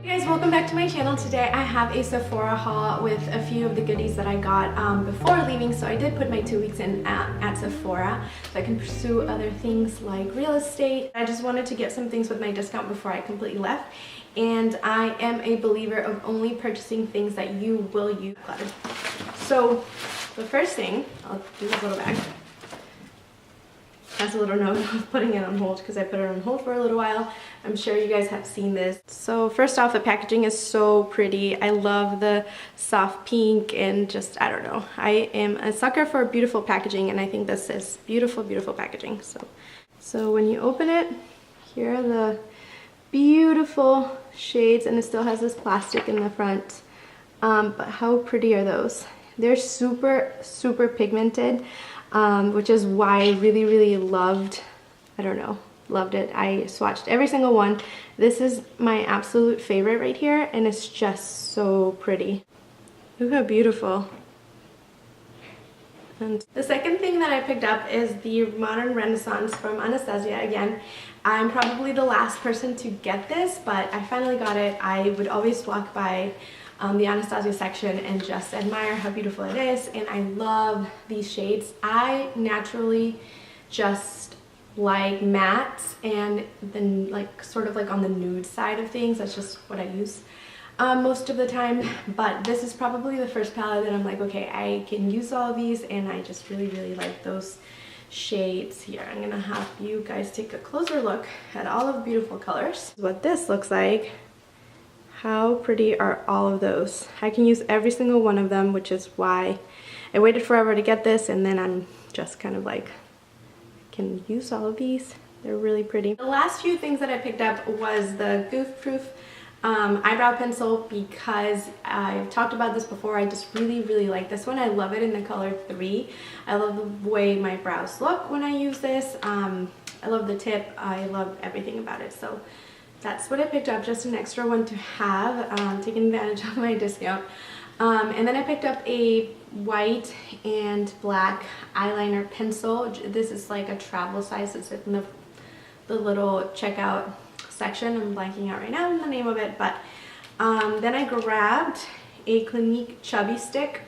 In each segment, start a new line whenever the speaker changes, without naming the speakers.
Hey guys, welcome back to my channel. Today I have a Sephora haul with a few of the goodies that I got before leaving. So I did put my 2 weeks in at Sephora so I can pursue other things like real estate. I just wanted to get some things with my discount before I completely left. And I am a believer of only purchasing things that you will use. So the first thing, I'll do this little bag. That's a little note of putting it on hold because I put it on hold for a little while. I'm sure you guys have seen this. So first off, the packaging is so pretty. I love the soft pink and just, I don't know. I am a sucker for beautiful packaging and I think this is beautiful, beautiful packaging. So when you open it, here are the beautiful shades and it still has this plastic in the front. But how pretty are those? They're super, super pigmented. Which is why I really loved it. I swatched every single one. This is my absolute favorite right here and it's just so pretty. Look how beautiful. And the second thing that I picked up is the Modern Renaissance from Anastasia. Again, I'm probably the last person to get this, but I finally got it. I would always walk by the Anastasia section and just admire how beautiful it is, and I love these shades. I naturally just like mattes and then like sort of like on the nude side of things. That's just what I use most of the time, but this is probably the first palette that I'm like, okay, I can use all of these, and I just really like those shades here. I'm gonna have you guys take a closer look at all of the beautiful colors. What this looks like. How pretty are all of those? I can use every single one of them, which is why I waited forever to get this, and then I'm just kind of like, I can use all of these. They're really pretty. The last few things that I picked up was the Goof Proof eyebrow pencil because I've talked about this before. I just really like this one. I love it in the color 3. I love the way my brows look when I use this. I love the tip. I love everything about it. So that's what I picked up, just an extra one to have, taking advantage of my discount. And then I picked up a white and black eyeliner pencil. This is like a travel size. It's in the little checkout section. I'm blanking out right now on the name of it. But then I grabbed a Clinique Chubby Stick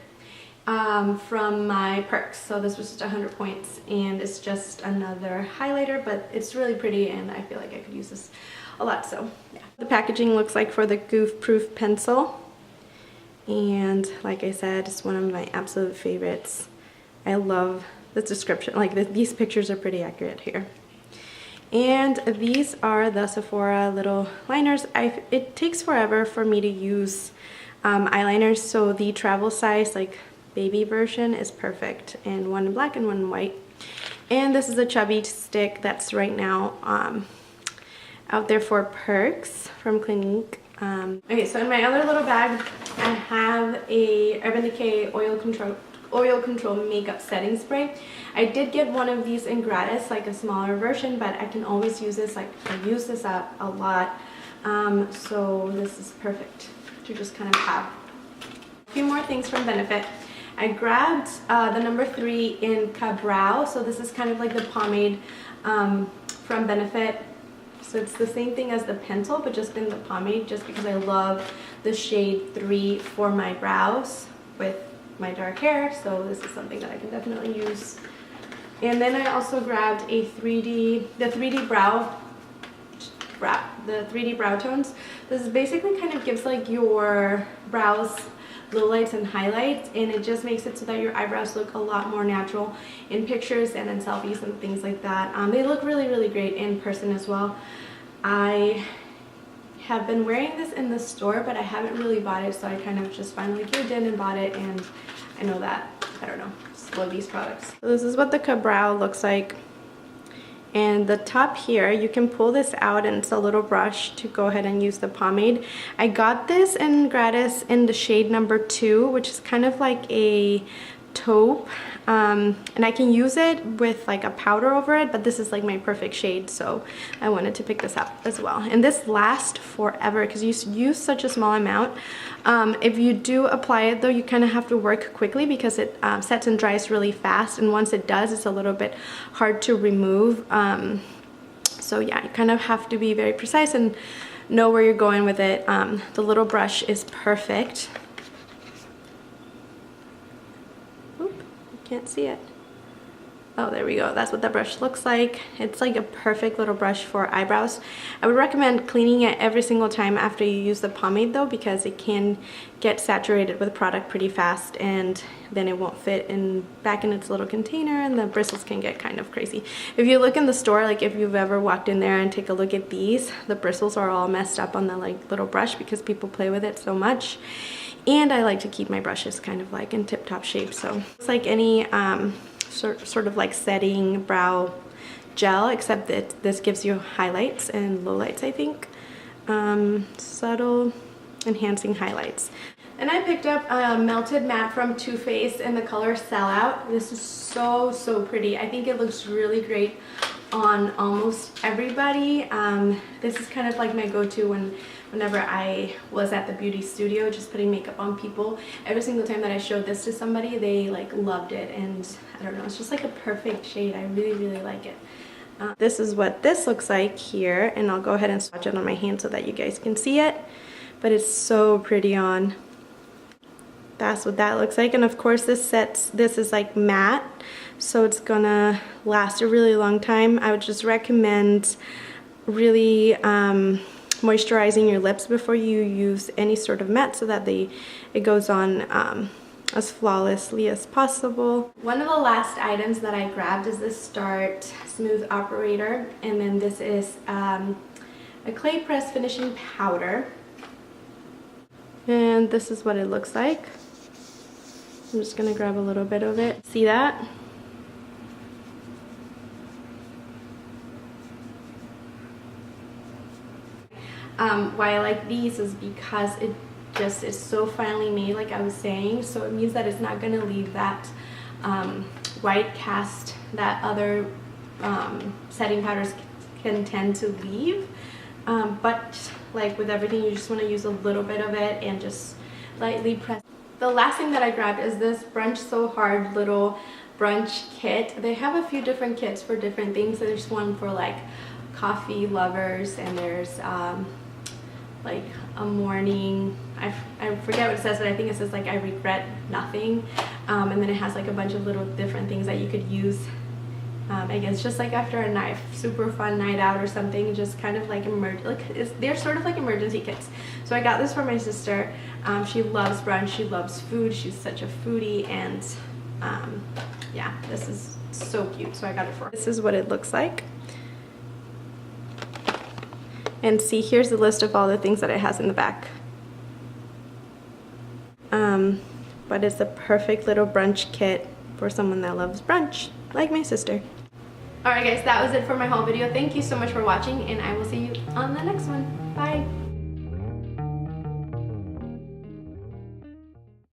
from my perks. So this was just 100 points and it's just another highlighter, but it's really pretty and I feel like I could use this a lot. So yeah, the packaging looks like for the Goof Proof pencil, and like I said, it's one of my absolute favorites. I love the description, like these pictures are pretty accurate here. And these are the Sephora little liners. It takes forever for me to use eyeliners, so the travel size, like baby version, is perfect, and one in black and one in white. And this is a chubby stick that's right now out there for perks from Clinique. Okay, so in my other little bag, I have a Urban Decay Oil Control Makeup Setting Spray. I did get one of these in gratis, like a smaller version, but I can always use this. Like, I use this up a lot, so this is perfect to just kind of have. A few more things from Benefit. I grabbed the number 3 in Cabral. So this is kind of like the pomade from Benefit. So it's the same thing as the pencil, but just in the pomade, just because I love the shade 3 for my brows with my dark hair. So this is something that I can definitely use. And then I also grabbed the 3D brow tones. This is basically kind of gives like your brows lowlights and highlights, and it just makes it so that your eyebrows look a lot more natural in pictures and in selfies and things like that. They look really great in person as well. I have been wearing this in the store, but I haven't really bought it, so I kind of just finally caved in and bought it, and I know that, I don't know, just love these products. So this is what the Cabral looks like. And the top here, you can pull this out and it's a little brush to go ahead and use the pomade. I got this in gratis in the shade number 2, which is kind of like a taupe. And I can use it with like a powder over it, but this is like my perfect shade, so I wanted to pick this up as well. And this lasts forever because you use such a small amount. If you do apply it though, you kind of have to work quickly because it sets and dries really fast, and once it does, it's a little bit hard to remove. So yeah, you kind of have to be very precise and know where you're going with it. The little brush is perfect. Oop, you can't see it. Oh, there we go. That's what that brush looks like. It's like a perfect little brush for eyebrows. I would recommend cleaning it every single time after you use the pomade though, because it can get saturated with product pretty fast and then it won't fit back in its little container and the bristles can get kind of crazy. If you look in the store, like if you've ever walked in there and take a look at these, the bristles are all messed up on the like little brush because people play with it so much. And I like to keep my brushes kind of like in tip-top shape, so it's like any sort of like setting brow gel, except that this gives you highlights and lowlights, I think. Subtle enhancing highlights. And I picked up a melted matte from Too Faced in the color Sellout. This is so pretty. I think it looks really great on almost everybody. This is kind of like my go-to whenever I was at the beauty studio just putting makeup on people. Every single time that I showed this to somebody, they like loved it, and I don't know, it's just like a perfect shade. I really like it. This is what this looks like here, and I'll go ahead and swatch it on my hand so that you guys can see it, but it's so pretty on. That's what that looks like. And of course this is like matte, so it's gonna last a really long time. I would just recommend really moisturizing your lips before you use any sort of matte so that it goes on as flawlessly as possible. One of the last items that I grabbed is this Start Smooth Operator, and then this is a clay press finishing powder, and this is what it looks like. I'm just gonna grab a little bit of it. See that? Why I like these is because it just is so finely made, like I was saying, so it means that it's not gonna leave that white cast that other setting powders can tend to leave, but like with everything, you just want to use a little bit of it and just lightly press. The last thing that I grabbed is this Brunch So Hard little brunch kit. They have a few different kits for different things. There's one for like coffee lovers, and there's like a morning, I forget what it says, but I think it says like I regret nothing, and then it has like a bunch of little different things that you could use. Again, it's just like after a super fun night out or something, just kind of like they're sort of like emergency kits. So I got this for my sister. She loves brunch, she loves food, she's such a foodie, and yeah, this is so cute, so I got it for her. This is what it looks like. And see, here's the list of all the things that it has in the back. But it's a perfect little brunch kit for someone that loves brunch, like my sister. Alright guys, that was it for my haul video. Thank you so much for watching, and I will see you on the next one. Bye!